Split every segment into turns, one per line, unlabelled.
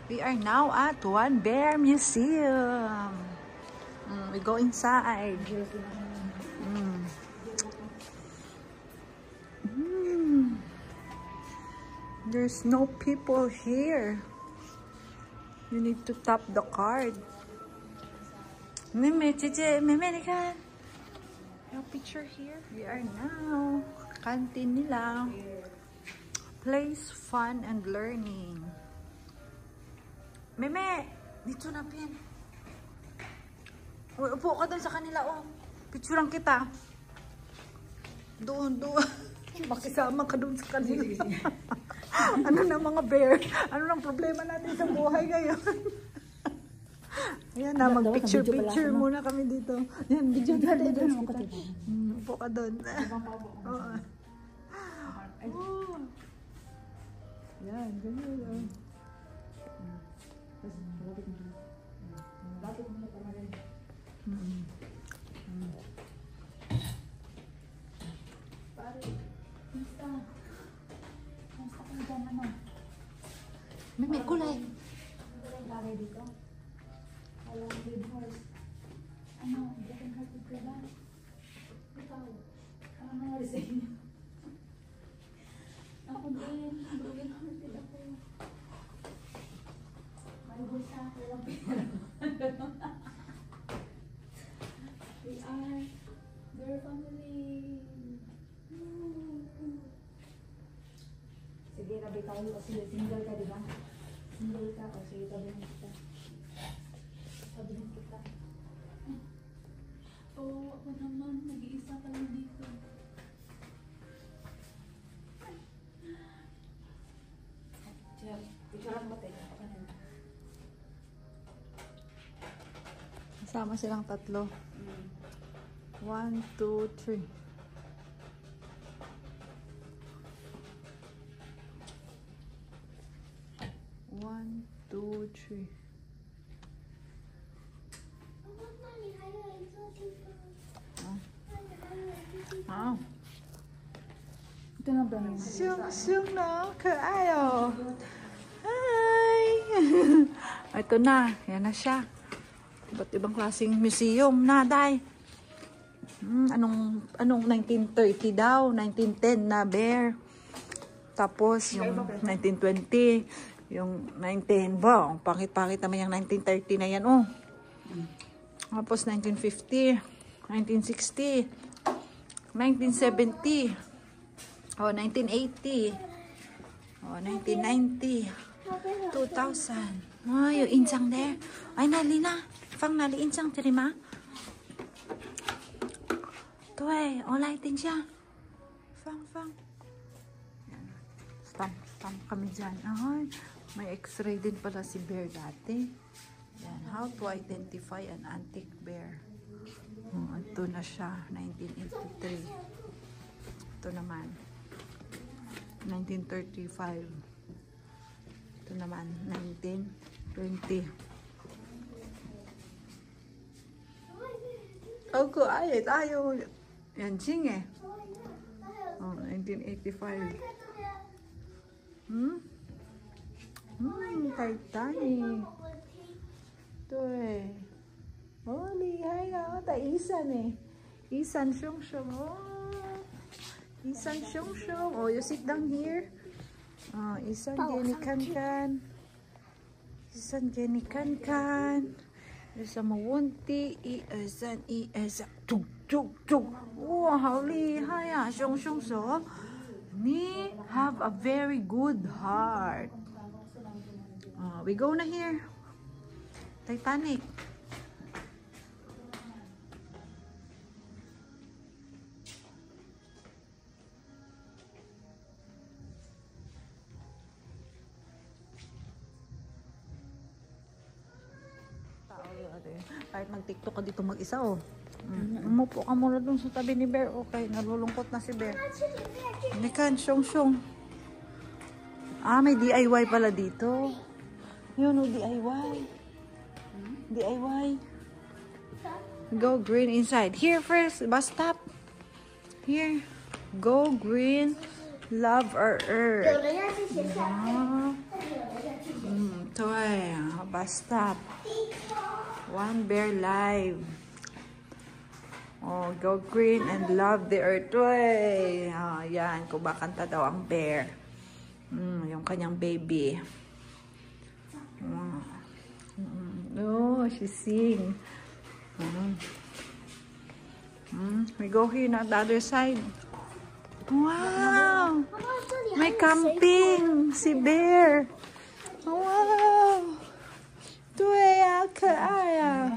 We are now at One Bear Museum. We go inside. There's no people here. You need to tap the card. Meme, Chiche, Meme, kan. Your picture here. We are now. Canteen nila. Place, fun, and learning. Meme, dito na pin. Upo ka doon sa kanila, oh. Picturean kita. Doon. Makisama ka doon sa kanila. Ano na mga bear? Ano nang problema natin sa buhay ngayon? Ayan na, mag-picture muna kami dito. Yan, video natin. Upo ka doon. Yan, ganyan. May kulay.
Lagay dito. Walang red horse. Ano? Broken hearted ka ba? Ikaw. Ano nangyari sa inyo? Ako din. Broken hearted ako. Malugod sa ako. Walang pera. We are their family. Sige, tabi tayo kasi single ka, di ba? Single ka kasi tabihin kita. Tabihin kita. Oo, ako naman. Nag-iisa ka lang dito. Picture lang ba tayo?
Kasama silang tatlo. 1, 2, 3. One, two, three. Oh.
Ito na ba naman?
Sung na, kaayo. Hi! Ito na, yan na siya. Iba't ibang klaseng museum na, day. Anong 1930 daw, 1910 na bear. Tapos yung 1920. Yung 19, wow, pangit-pangit naman yung 1930 na yan, oh. Tapos 1950, 1960, 1970, oh, 1980, oh, 1990, 2000. Oh, yung insang there. Ay, nali na. Fang nali insang, terima. Ito eh, olay din siya. Fang. Stamp kami dyan. Ay, may x-ray din pala si bear dati. Yan, how to identify an antique bear. Ito na siya, 1983. Ito naman, 1935. Ito naman, 1920. Ako, ayaw. Yan, Jing eh. Oh, 1985. Titanic. Ito eh. Oh, lihay nga. Isan eh. Isan Xiong. Oh. Isan Xiong. Oh, you sit down here. Oh, Isan Genikan. Isan Genikan. Isa mawunti. Isan. Tuk. Oh, how lihay ah. Xiong so. Me have a very good heart. We go na here. Titanic. Kahit mag-tiktok ka dito mag-isa, oh. Umupo ka muna dun sa tabi ni Bear. Okay, nalulungkot na si Bear. Nikan, Xiong. Ah, may DIY pala dito. Yun, oh, DIY. Go green inside. Here first, bus stop. Here. Go green. Love our earth. Ito ay, basta. One bear live. Oh, go green and love the earth. Uy! Yan, kumakanta daw ang bear. Yung kanyang baby. Oh, she sing. We go here na the other side. Wow! May camping! Si bear! Wow! Uy, kaya.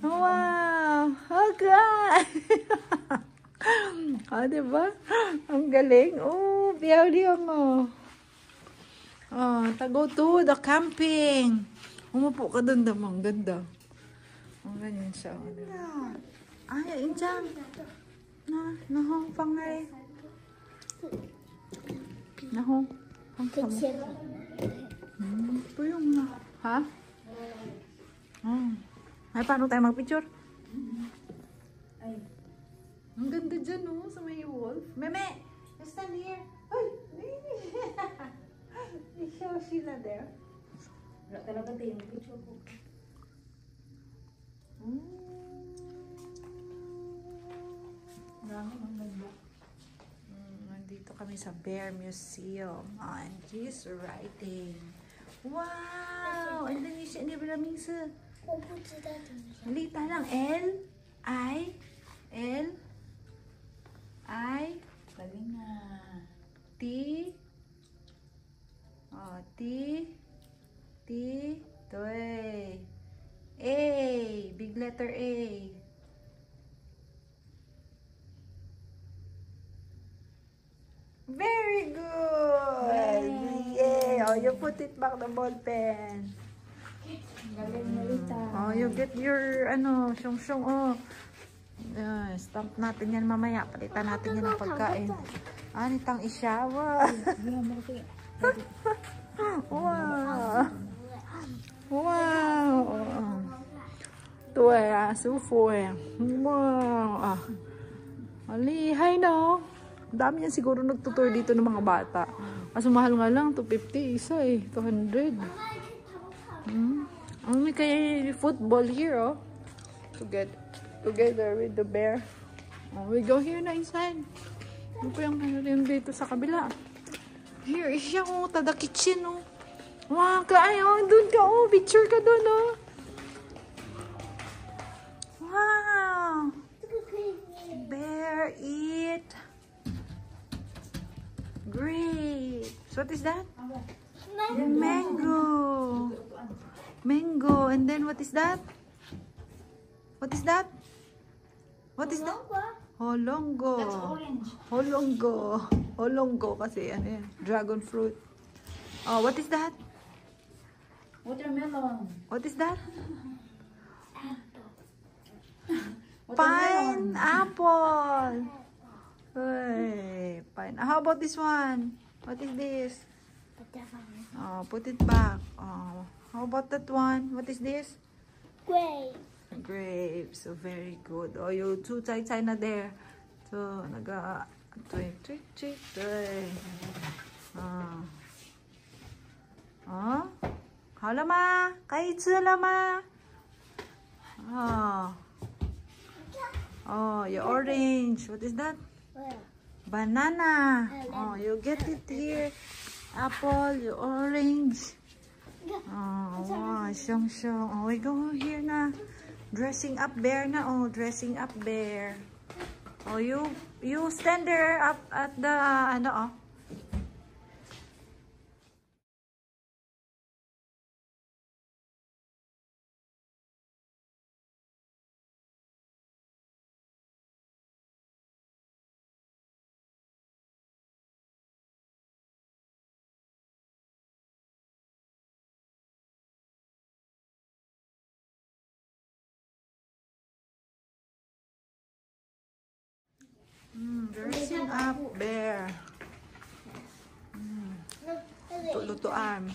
Wow! Okay! Diba? Ang galing. Oh, biyaw-liyaw mo. Go to the camping. Umupo ka doon daw. Ang ganda. Ang ganyan siya. Ay, injang. Nahong pangay. Nahong. Ito yung ha? Ay, paano tayo mag-picture? Ang ganda dyan, no? Sa may wolf. Meme! Stand here. Ay! I-show Sheila there.
Wala talaga tayo yung picture ko.
Nandito kami sa Bear Museum. And she's writing. Wow! And then you see, hindi ba namin sa... Lita lang. L.
Galing na.
T. Toy. A. Big letter A. Very good! Yay! Oh, you put it back the ball pen.
Galing na Lita.
Oh, you get your, syong-syong, stamp natin yan mamaya. Palitan natin yan ng pagkain. Nitang isyawa. Wow! Wow! Tuổi sư phùi. Wow! Alihay na. Dami yan siguro nagtutour dito ng mga bata. Kaso mahal nga lang, 250 isa 200. May kaya football here, together with the bear. We go here na inside. Ano pa yung dito sa kabila? Here is siya, tada kitchen, Wow, doon ka, picture ka doon, Wow! Bear eat grapes. What is that? Mango. Mango. And then what is that? What is that? What is that? Holongo.
That's orange.
Holongo kasi dragon fruit. Oh, what is that?
Watermelon.
What is that? Pineapple. Hey, how about this one? What is this? Oh, put it back. Oh, how about that one? What is this? Grapes. So very good. Oh, you two chay na there. So,好了吗？可以吃了吗？ Oh, your orange. What is that? Banana. Oh, you get it here. Apple, your orange. Oh, wow, syong. Oh, we go here na. Dressing up bear na. Oh, dressing up bear. Oh, you stand there up at the, dressing up bear. Lutuan.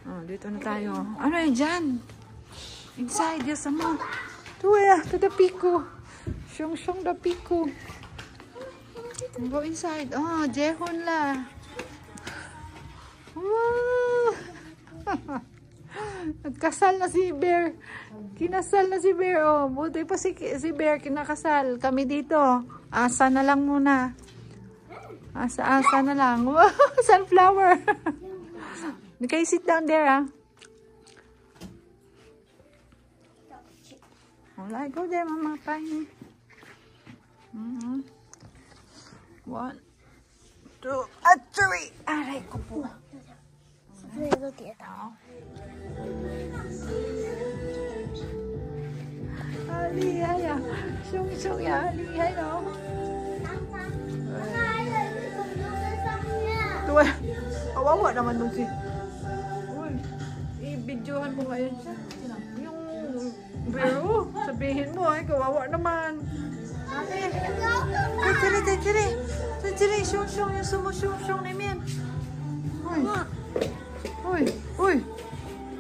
Oh, dito na tayo. Ano yan dyan? Inside, yes, to the pico. Syong the pico. Go inside. Oh, Jehon la. Wow! Nagkasal na si Bear. Kinasal na si Bear. Oh, buti pa si Bear kinakasal. Kami dito. Asa na lang muna. Asa na lang. Wow! Sunflower. Okay, sit down there, ah. Alright, go there, Mama. Fine. 1, 2, 3. Aray ko po. Alihai ah. Sung ya. Alihai no. Tuwa. Kawawa naman nung si. Uy. I-videohan mo ngayon siya. Yung biro. Sabihin mo ay kawawa naman. Tiri, yung sumusyong ni Min. Uy.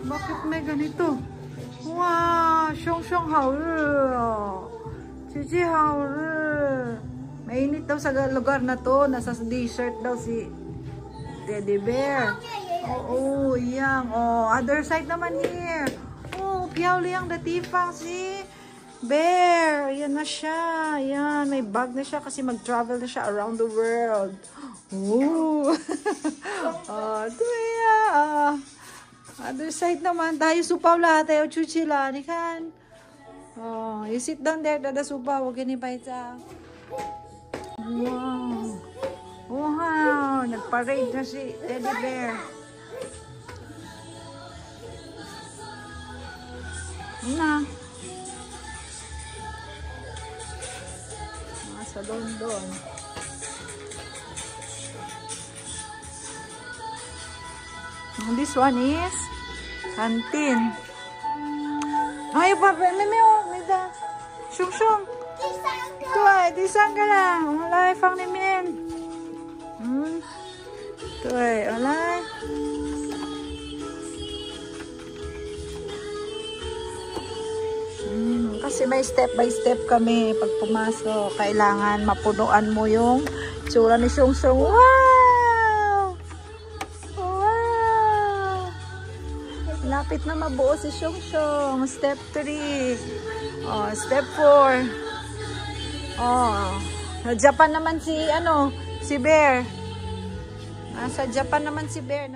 Bakit may ganito? Wow, syong Chichi mainit daw sa lugar na to. Nasa desert daw si Teddy Bear. Oo, yang. Oh, other side naman here. Oh, piyaw liyang datifang si Bear. Ayan na siya. Ayan, may bag na siya kasi mag-travel na siya around the world. Ooh. Oh, tuya. Other side naman. Tayo supaw lahat. Tayo chuchila. Nikan. Oh, you sit down there. Dada supaw. Huwag yun ipaita. Wow. Wow. Nagparade na si Teddy Bear. Na. Sa London. This one is canteen. Ay, papa, may da. Shung. Tuay, disang ka lang. Alay, fang ni Min. Tuay, alay. Kasi may step by step kami pag pumasok. Kailangan mapunuan mo yung tsura ni Shung. Wow! Wow! Lapit na mabuo si Shung. Step 3. Oh, step 4. Oh, sa Japan naman si Bear. Nasa Japan naman si Bear.